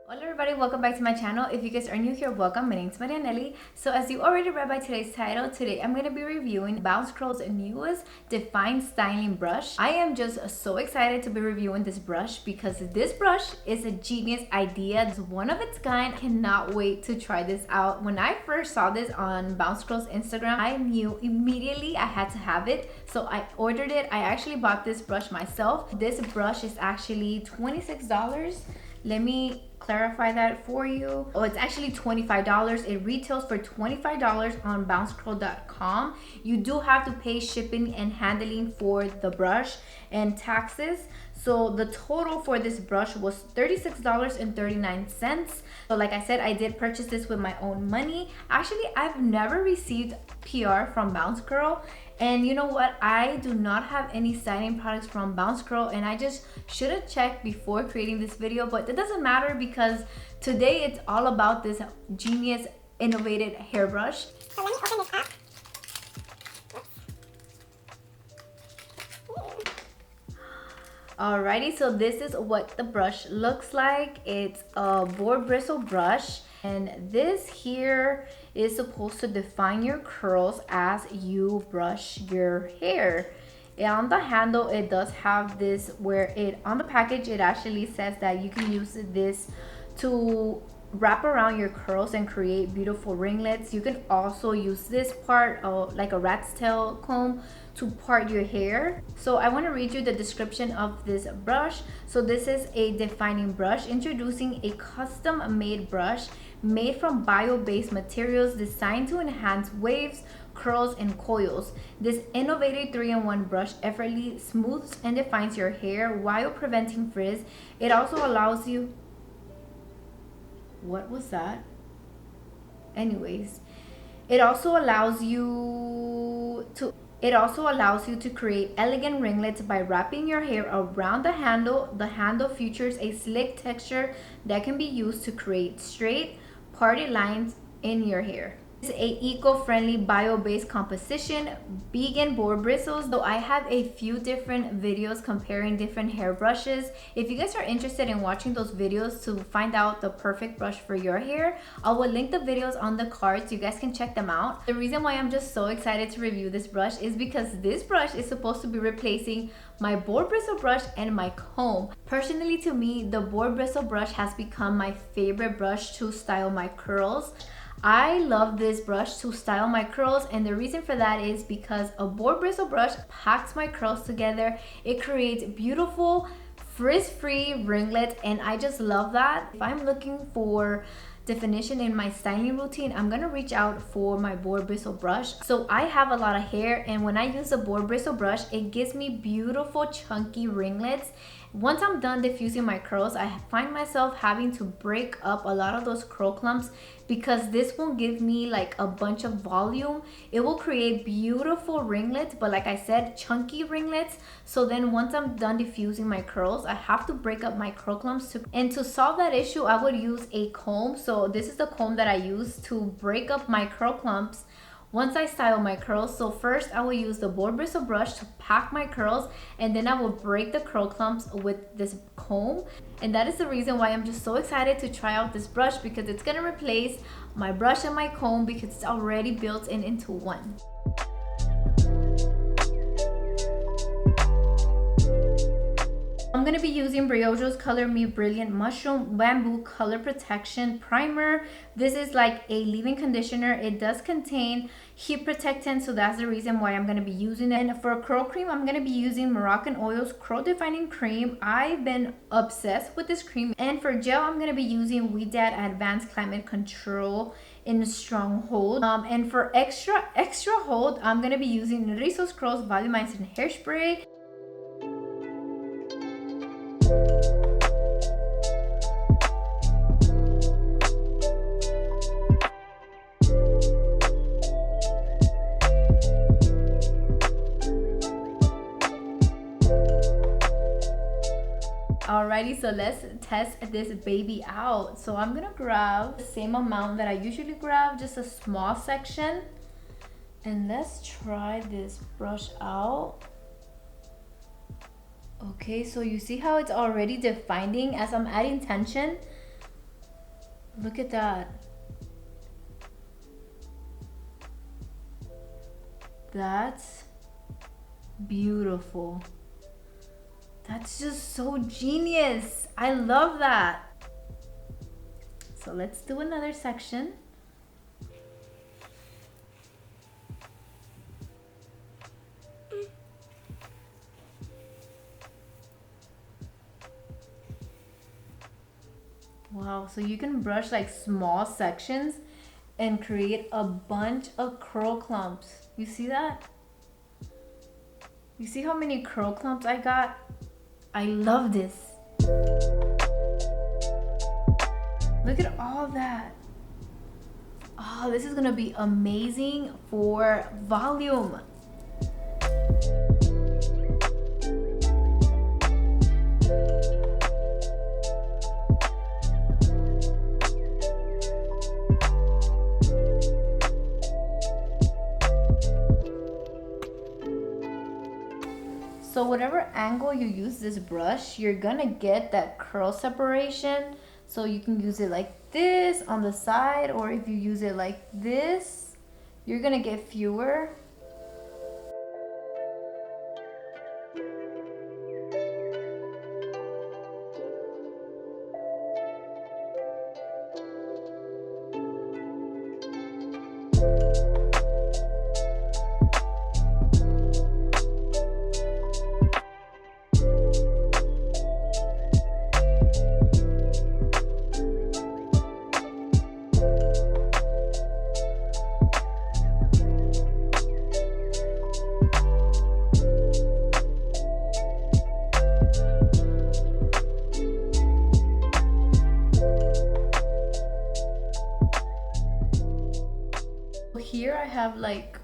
Hello everybody, welcome back to my channel. If you guys are new here, welcome. My name is Marianelli. So as you already read by today's title, today I'm going to be reviewing Bounce Curl's newest Define Styling Brush. I am just so excited to be reviewing this brush because this brush is a genius idea. It's one of its kind. I cannot wait to try this out. When I first saw this on Bounce Curl's Instagram, I knew immediately I had to have it. So I ordered it. I actually bought this brush myself. This brush is actually $26. Let me clarify that for you. Oh, it's actually $25. It retails for $25 on bouncecurl.com. You do have to pay shipping and handling for the brush and taxes. So the total for this brush was $36.39. So like I said, I did purchase this with my own money. Actually, I've never received PR from Bounce Curl. And you know what? I do not have any styling products from Bounce Curl, and I just should have checked before creating this video, but it doesn't matter because today it's all about this genius innovative hairbrush. So let me open this up. Alrighty, so this is what the brush looks like. It's a boar bristle brush, and this here is supposed to define your curls as you brush your hair. And on the handle, it does have this where on the package, it actually says that you can use this to wrap around your curls and create beautiful ringlets. You can also use this part like a rat's tail comb to part your hair. So I want to read you the description of this brush. So this is a defining brush, introducing a custom made brush made from bio-based materials designed to enhance waves, curls, and coils. This innovative 3-in-1 brush effortlessly smooths and defines your hair while preventing frizz. It also allows you... What was that? Anyways, it also allows you to create elegant ringlets by wrapping your hair around the handle. The handle features a slick texture that can be used to create straight, parted lines in your hair. It's a eco-friendly bio-based composition, vegan boar bristles. So I have a few different videos comparing different hair brushes. If you guys are interested in watching those videos to find out the perfect brush for your hair, I will link the videos on the cards. You guys can check them out. The reason why I'm just so excited to review this brush is because this brush is supposed to be replacing my boar bristle brush and my comb. Personally, to me, the boar bristle brush has become my favorite brush to style my curls. I love this brush to style my curls, and the reason for that is because a boar bristle brush packs my curls together. It creates beautiful frizz-free ringlets, and I just love that. If I'm looking for definition in my styling routine, I'm gonna reach out for my boar bristle brush. So I have a lot of hair, and when I use the boar bristle brush, it gives me beautiful chunky ringlets. Once I'm done diffusing my curls, I find myself having to break up a lot of those curl clumps because this won't give me like a bunch of volume. It will create beautiful ringlets, but like I said, chunky ringlets. So then once I'm done diffusing my curls, I have to break up my curl clumps. And to solve that issue, I would use a comb. So this is the comb that I use to break up my curl clumps once I style my curls. So first I will use the boar bristle brush to pack my curls, and then I will break the curl clumps with this comb. And that is the reason why I'm just so excited to try out this brush, because it's gonna replace my brush and my comb because it's already built into one. I'm going to be using Briojo's Color Me Brilliant Mushroom Bamboo Color Protection Primer. This is like a leave-in conditioner. It does contain heat protectant, so that's the reason why I'm going to be using it. And for curl cream, I'm going to be using Moroccan Oil's Curl Defining Cream. I've been obsessed with this cream. And for gel, I'm going to be using WeDad Advanced Climate Control in Stronghold. And for extra hold, I'm going to be using Rizos Curls Volumizing Hairspray. Alrighty, so let's test this baby out. So I'm gonna grab the same amount that I usually grab, just a small section. And let's try this brush out. Okay, so you see how it's already defining as I'm adding tension. Look at that. That's beautiful. That's just so genius. I love that. So let's do another section. Wow, so you can brush like small sections and create a bunch of curl clumps. You see that? You see how many curl clumps I got? I love this. Look at all that. Oh, this is gonna be amazing for volume. So whatever angle you use this brush, you're gonna get that curl separation. So you can use it like this on the side, or if you use it like this, you're gonna get fewer. Here I have like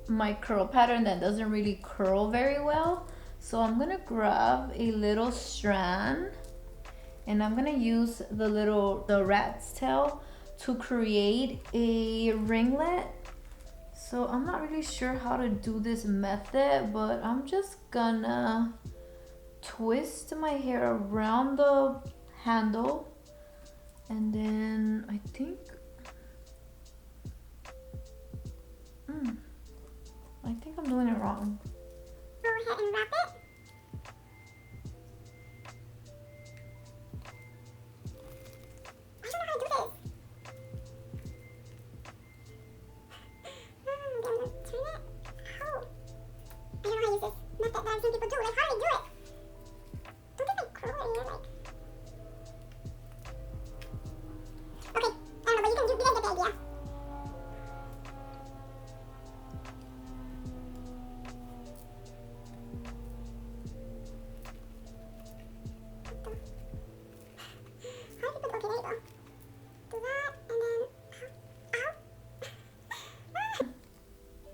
my curl pattern that doesn't really curl very well. So I'm gonna grab a little strand and I'm gonna use the rat's tail to create a ringlet. So I'm not really sure how to do this method, but I'm just gonna twist my hair around the handle, and then I think I'm doing it wrong. Go ahead and wrap it. I don't know how to do this. I'm gonna turn it. Oh. I don't know how to use this method that I've seen people do. Like, how do they do it? Don't they like curl it here? Like. Okay, I don't know, but you can get the idea.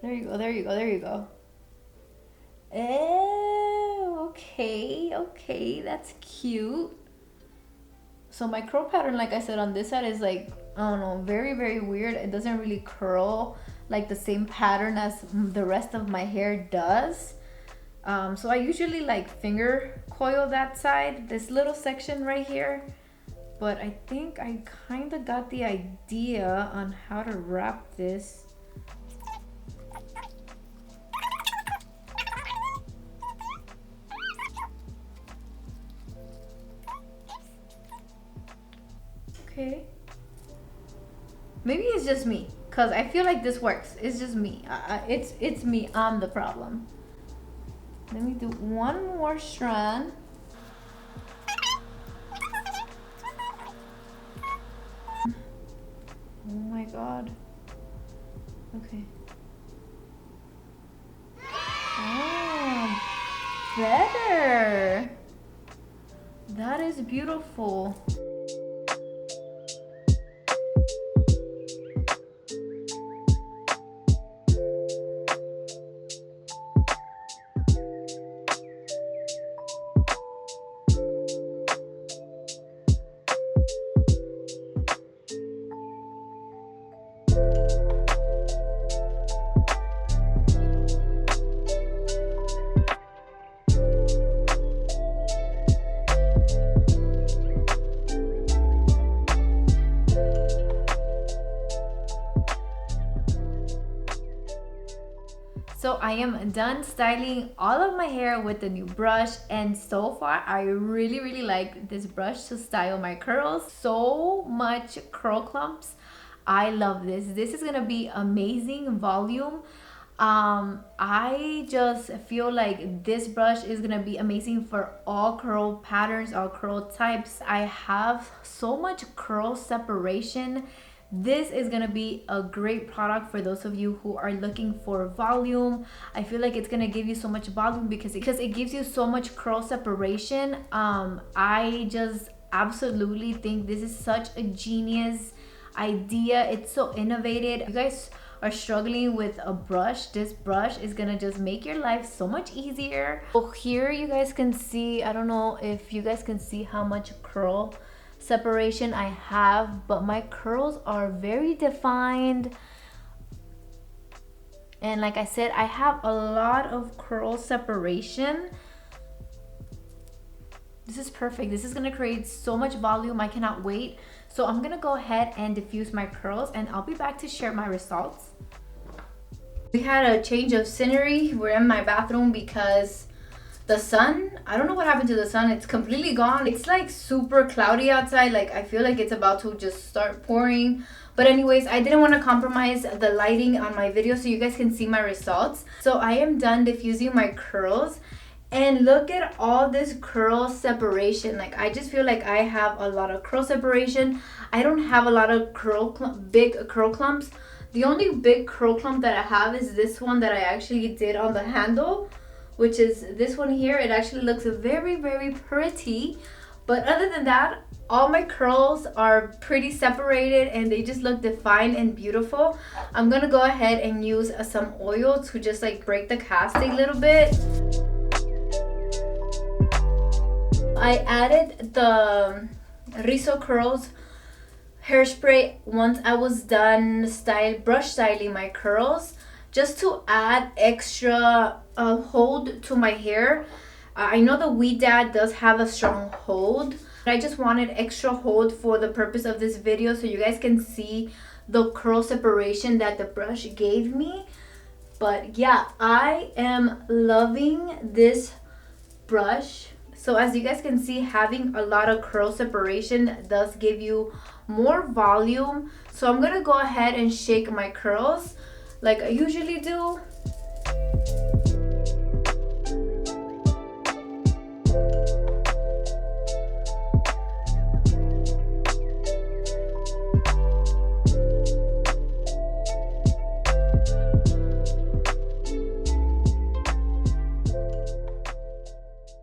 There you go, there you go, there you go. Oh, okay, that's cute. So my curl pattern, like I said, on this side is like, I don't know, very weird. It doesn't really curl like the same pattern as the rest of my hair does. So I usually like finger coil that side, this little section right here. But I think I kind of got the idea on how to wrap this. Okay. Maybe it's just me, cause I feel like this works. It's just me. It's me. I'm the problem. Let me do one more strand. Oh my god. Okay. Oh, better. That is beautiful. So I am done styling all of my hair with the new brush, and so far I really like this brush to style my curls. So much curl clumps. I love this. This is gonna be amazing volume. I just feel like this brush is gonna be amazing for all curl patterns, all curl types. I have so much curl separation. This is gonna be a great product for those of you who are looking for volume. I feel like it's gonna give you so much volume because it gives you so much curl separation. I just absolutely think this is such a genius idea. It's so innovative. You guys are struggling with a brush, this brush is gonna just make your life so much easier. So here you guys can see, I don't know if you guys can see how much curl separation I have, but my curls are very defined. And like I said, I have a lot of curl separation. This is perfect. This is gonna create so much volume. I cannot wait. So I'm gonna go ahead and diffuse my curls, and I'll be back to share my results. We had a change of scenery. We're in my bathroom because the sun, I don't know what happened to the sun. It's completely gone. It's like super cloudy outside. Like I feel like it's about to just start pouring. But anyways, I didn't want to compromise the lighting on my video so you guys can see my results. So I am done diffusing my curls. And look at all this curl separation. Like I just feel like I have a lot of curl separation. I don't have a lot of big curl clumps. The only big curl clump that I have is this one that I actually did on the handle, which is this one here. It actually looks very pretty. But other than that, all my curls are pretty separated and they just look defined and beautiful. I'm gonna go ahead and use some oil to just like break the cast a little bit. I added the Rizo Curls hairspray once I was done brush styling my curls, just to add extra hold to my hair. I know the Dad does have a strong hold, but I just wanted extra hold for the purpose of this video so you guys can see the curl separation that the brush gave me. But yeah, I am loving this brush. So as you guys can see, having a lot of curl separation does give you more volume. So I'm gonna go ahead and shake my curls like I usually do.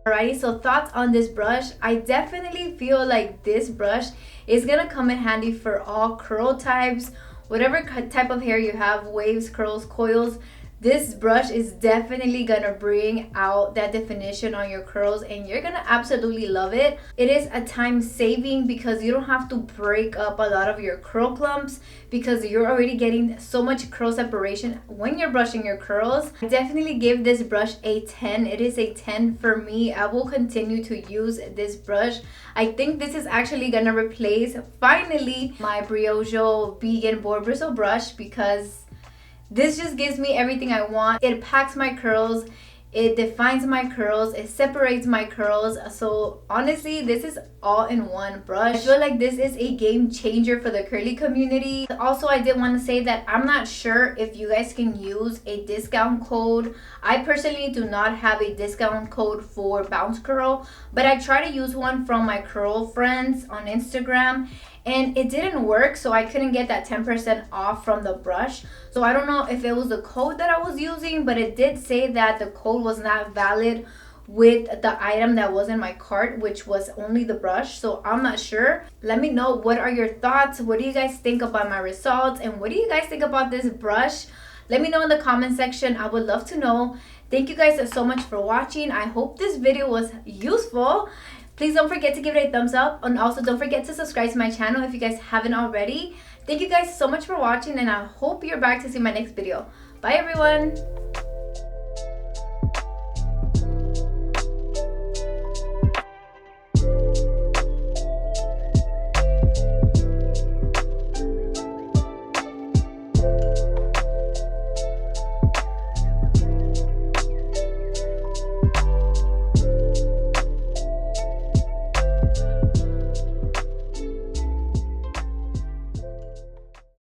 Alrighty, so thoughts on this brush. I definitely feel like this brush is gonna come in handy for all curl types, whatever type of hair you have, waves, curls, coils. This brush is definitely gonna bring out that definition on your curls and you're gonna absolutely love it. It is a time saving because you don't have to break up a lot of your curl clumps because you're already getting so much curl separation when you're brushing your curls. I definitely give this brush a 10. It is a 10 for me. I will continue to use this brush. I think this is actually gonna replace finally my Briojo vegan boar bristle brush because this just gives me everything I want. It packs my curls, it defines my curls, it separates my curls. So honestly, this is all in one brush. I feel like this is a game changer for the curly community. Also, I did want to say that I'm not sure if you guys can use a discount code. I personally do not have a discount code for Bounce Curl, but I try to use one from my curl friends on Instagram and it didn't work, so I couldn't get that 10% off from the brush. So I don't know if it was the code that I was using, but it did say that the code was not valid with the item that was in my cart, which was only the brush. So I'm not sure. Let me know, what are your thoughts? What do you guys think about my results? And what do you guys think about this brush? Let me know in the comment section. I would love to know. Thank you guys so much for watching. I hope this video was useful. Please don't forget to give it a thumbs up, and also don't forget to subscribe to my channel if you guys haven't already. Thank you guys so much for watching, and I hope you're back to see my next video. Bye everyone.